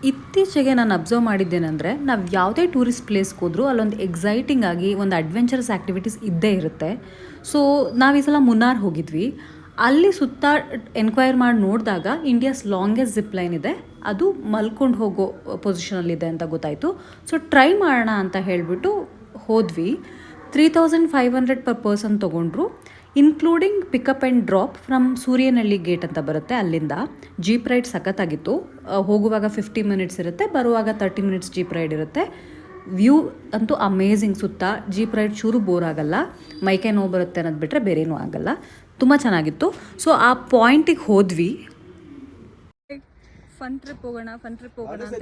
ಇತ್ತೀಚೆಗೆ ನಾನು ಅಬ್ಸರ್ವ್ ಮಾಡಿದ್ದೇನೆಂದರೆ ನಾವು ಯಾವುದೇ ಟೂರಿಸ್ಟ್ ಪ್ಲೇಸ್ಗೆ ಹೋದರೂ ಅಲ್ಲೊಂದು ಎಕ್ಸೈಟಿಂಗ್ ಆಗಿ ಒಂದು ಅಡ್ವೆಂಚರಸ್ ಆ್ಯಕ್ಟಿವಿಟೀಸ್ ಇದ್ದೇ ಇರುತ್ತೆ. ಸೊ ನಾವು ಈ ಸಲ ಮುನ್ನಾರ್ ಹೋಗಿದ್ವಿ. ಅಲ್ಲಿ ಸುತ್ತ ಎನ್ಕ್ವೈರ್ ಮಾಡಿ ನೋಡಿದಾಗ ಇಂಡಿಯಾಸ್ ಲಾಂಗೆಸ್ಟ್ ಜಿಪ್ ಲೈನ್ ಇದೆ, ಅದು ಮಲ್ಕೊಂಡು ಹೋಗೋ ಪೊಸಿಷನಲ್ಲಿದೆ ಅಂತ ಗೊತ್ತಾಯಿತು. ಸೊ ಟ್ರೈ ಮಾಡೋಣ ಅಂತ ಹೇಳಿಬಿಟ್ಟು ಹೋದ್ವಿ. 3500 ಪರ್ ಪರ್ಸನ್ ತೊಗೊಂಡ್ರು, including pickup and drop from Suryanahalli gate ಅಂತ ಬರುತ್ತೆ ಅಲ್ಲಿಂದ. ಜೀಪ್ ರೈಡ್ ಸಖತ್ತಾಗಿತ್ತು. ಹೋಗುವಾಗ 50 ಮಿನಿಟ್ಸ್ ಇರುತ್ತೆ, ಬರುವಾಗ 30 ಮಿನಿಟ್ಸ್ ಜೀಪ್ ರೈಡ್ ಇರುತ್ತೆ. ವ್ಯೂ ಅಂತೂ ಅಮೇಝಿಂಗ್. ಸುತ್ತ ಜೀಪ್ ರೈಡ್ ಚೂರು ಬೋರ್ ಆಗಲ್ಲ, ಮೈಕೈ ನೋವು ಬರುತ್ತೆ ಅನ್ನೋದು ಬಿಟ್ಟರೆ ಬೇರೇನೂ ಆಗಲ್ಲ. ತುಂಬ ಚೆನ್ನಾಗಿತ್ತು. ಸೊ ಆ ಪಾಯಿಂಟಿಗೆ ಹೋದ್ವಿ. ಫನ್ ಟ್ರಿಪ್ ಹೋಗೋಣ ಅಂತ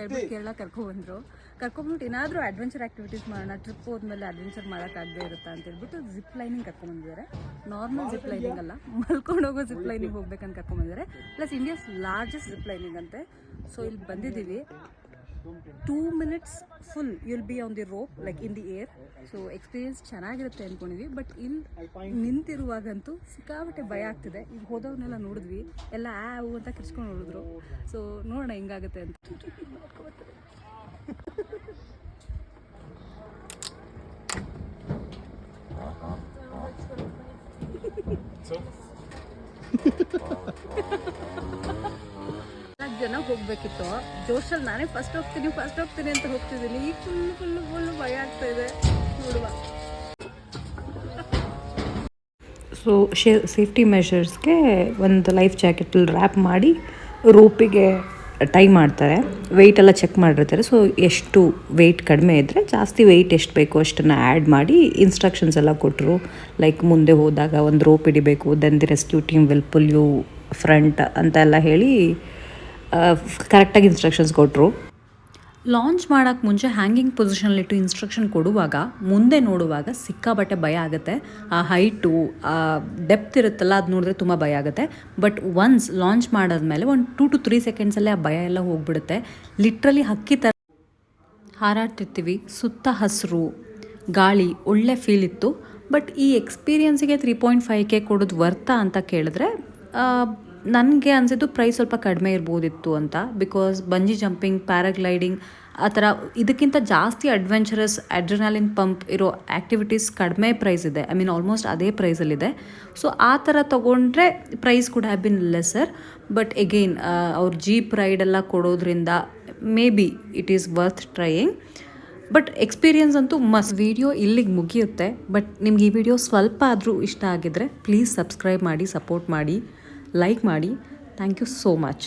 ಹೇಳ್ಬಿಟ್ಟು ಕೇರಳ ಕರ್ಕೊಂಡ್ಬಿಟ್ಟು ಏನಾದರೂ ಅಡ್ವೆಂಚರ್ ಆ್ಯಕ್ಟಿವಿಟೀಸ್ ಮಾಡೋಣ, ಟ್ರಿಪ್ ಹೋದ್ಮೇಲೆ ಅಡ್ವೆಂಚರ್ ಮಾಡೋಕ್ಕಾಗದೇ ಇರುತ್ತಾ ಅಂತ ಹೇಳ್ಬಿಟ್ಟು ಜಿಪ್ ಲೈನಿಂಗ್ ಕರ್ಕೊಂಡ್ಬಂದಿದ್ದಾರೆ. ನಾರ್ಮಲ್ ಜಿಪ್ ಲೈನಿಂಗ್ ಅಲ್ಲ, ಮಲ್ಕೊಂಡು ಹೋಗೋ ಜಿಪ್ ಲೈನಿಂಗ್ ಹೋಗ್ಬೇಕಂತ ಕರ್ಕೊಂಡ್ಬಂದಿದ್ದಾರೆ. Plus India's largest zip lining ಅಂತೆ. ಸೊ ಇಲ್ಲಿ ಬಂದಿದ್ದೀವಿ. 2 minutes full you'll be on the rope like in the air. So experience ಚೆನ್ನಾಗಿರುತ್ತೆ ಅಂದ್ಕೊಂಡಿದ್ವಿ. ಬಟ್ ಇಲ್ಲಿ ನಿಂತಿರುವಾಗಂತೂ ಸಿಕ್ಕಾಬಟ್ಟೆ ಭಯ ಆಗ್ತಿದೆ. ಈಗ ಹೋದವ್ರನ್ನೆಲ್ಲ ನೋಡಿದ್ವಿ, ಎಲ್ಲ ಆವು ಅಂತ ಕಿರ್ಚ್ಕೊಂಡು ನೋಡಿದ್ರು. ಸೊ ನೋಡೋಣ ಹೆಂಗಾಗುತ್ತೆ ಅಂತ. ಜನ ಹೋಗ್ಬೇಕಿತ್ತು ಜೋಶಲ್ಲಿ. ನಾನೇ ಫಸ್ಟ್ ಹೋಗ್ತೀನಿ ಅಂತ ಹೋಗ್ತಿದ್ದೀನಿ. ಈಗ ಫುಲ್ಲು ಭಯ ಆಗ್ತಾ ಇದೆ. ನೋಡುವ. ಸೊ ಸೇಫ್ಟಿ ಮೆಷರ್ಸ್ಗೆ ಒಂದು ಲೈಫ್ ಜಾಕೆಟಲ್ಲಿ ರ್ಯಾಪ್ ಮಾಡಿ ರೋಪಿಗೆ ಟೈ ಮಾಡ್ತಾರೆ. ವೆಯ್ಟ್ ಎಲ್ಲ ಚೆಕ್ ಮಾಡಿರ್ತಾರೆ. ಸೊ ಎಷ್ಟು ವೆಯ್ಟ್ ಕಡಿಮೆ ಇದ್ದರೆ ಜಾಸ್ತಿ ವೆಯ್ಟ್ ಎಷ್ಟು ಬೇಕೋ ಅಷ್ಟನ್ನು ಆ್ಯಡ್ ಮಾಡಿ ಇನ್ಸ್ಟ್ರಕ್ಷನ್ಸ್ ಎಲ್ಲ ಕೊಟ್ಟರು. ಲೈಕ್ ಮುಂದೆ ಹೋದಾಗ ಒಂದು ರೋಪ್ ಹಿಡಿಬೇಕು, then the rescue team will pull you front ಅಂತೆಲ್ಲ ಹೇಳಿ ಕರೆಕ್ಟಾಗಿ ಇನ್ಸ್ಟ್ರಕ್ಷನ್ಸ್ ಕೊಟ್ಟರು. ಲಾಂಚ್ ಮಾಡೋಕ್ಕೆ ಮುಂಚೆ ಹ್ಯಾಂಗಿಂಗ್ ಪೊಸಿಷನಲ್ಲಿಟ್ಟು ಇನ್ಸ್ಟ್ರಕ್ಷನ್ ಕೊಡುವಾಗ ಮುಂದೆ ನೋಡುವಾಗ ಸಿಕ್ಕಾಬಟ್ಟೆ ಭಯ ಆಗುತ್ತೆ. ಆ ಹೈಟು, ಆ ಡೆಪ್ತ್ ಇರುತ್ತಲ್ಲ, ಅದು ನೋಡಿದ್ರೆ ತುಂಬ ಭಯ ಆಗುತ್ತೆ. ಬಟ್ ಒನ್ಸ್ ಲಾಂಚ್ ಮಾಡಾದ್ಮೇಲೆ ಒಂದು 2 to 3 ಸೆಕೆಂಡ್ಸಲ್ಲೇ ಆ ಭಯ ಎಲ್ಲ ಹೋಗ್ಬಿಡುತ್ತೆ. ಲಿಟ್ರಲಿ ಹಕ್ಕಿ ಥರ ಹಾರಾಡ್ತಿರ್ತೀವಿ. ಸುತ್ತ ಹಸಿರು, ಗಾಳಿ, ಒಳ್ಳೆ ಫೀಲ್ ಇತ್ತು. ಬಟ್ ಈ ಎಕ್ಸ್ಪೀರಿಯನ್ಸಿಗೆ 3.5K ಕೊಡೋದು ವರ್ತಾ ಅಂತ ಕೇಳಿದ್ರೆ ನನಗೆ ಅನಿಸಿದ್ದು ಪ್ರೈಸ್ ಸ್ವಲ್ಪ ಕಡಿಮೆ ಇರ್ಬೋದಿತ್ತು ಅಂತ. ಬಿಕಾಸ್ ಬಂಜಿ ಜಂಪಿಂಗ್, ಪ್ಯಾರಾಗ್ಲೈಡಿಂಗ್ ಆ ಥರ ಇದಕ್ಕಿಂತ ಜಾಸ್ತಿ ಅಡ್ವೆಂಚರಸ್ ಅಡ್ರಿನಾಲಿನ್ ಪಂಪ್ ಇರೋ ಆ್ಯಕ್ಟಿವಿಟೀಸ್ ಕಡಿಮೆ ಪ್ರೈಸ್ ಇದೆ. ಐ ಮೀನ್ ಆಲ್ಮೋಸ್ಟ್ ಅದೇ ಪ್ರೈಸಲ್ಲಿದೆ. ಸೊ ಆ ಥರ ತೊಗೊಂಡ್ರೆ price could have been lesser. But again ಅವ್ರ ಜೀಪ್ ರೈಡೆಲ್ಲ ಕೊಡೋದ್ರಿಂದ maybe it is worth trying. But experience ಅಂತೂ ಮಸ್ಟ್. ವಿಡಿಯೋ ಇಲ್ಲಿಗೆ ಮುಗಿಯುತ್ತೆ. ಬಟ್ ನಿಮ್ಗೆ ಈ ವಿಡಿಯೋ ಸ್ವಲ್ಪ ಆದರೂ ಇಷ್ಟ ಆಗಿದ್ರೆ ಪ್ಲೀಸ್ ಸಬ್ಸ್ಕ್ರೈಬ್ ಮಾಡಿ, ಸಪೋರ್ಟ್ ಮಾಡಿ, ಲೈಕ್ ಮಾಡಿ. Thank you so much.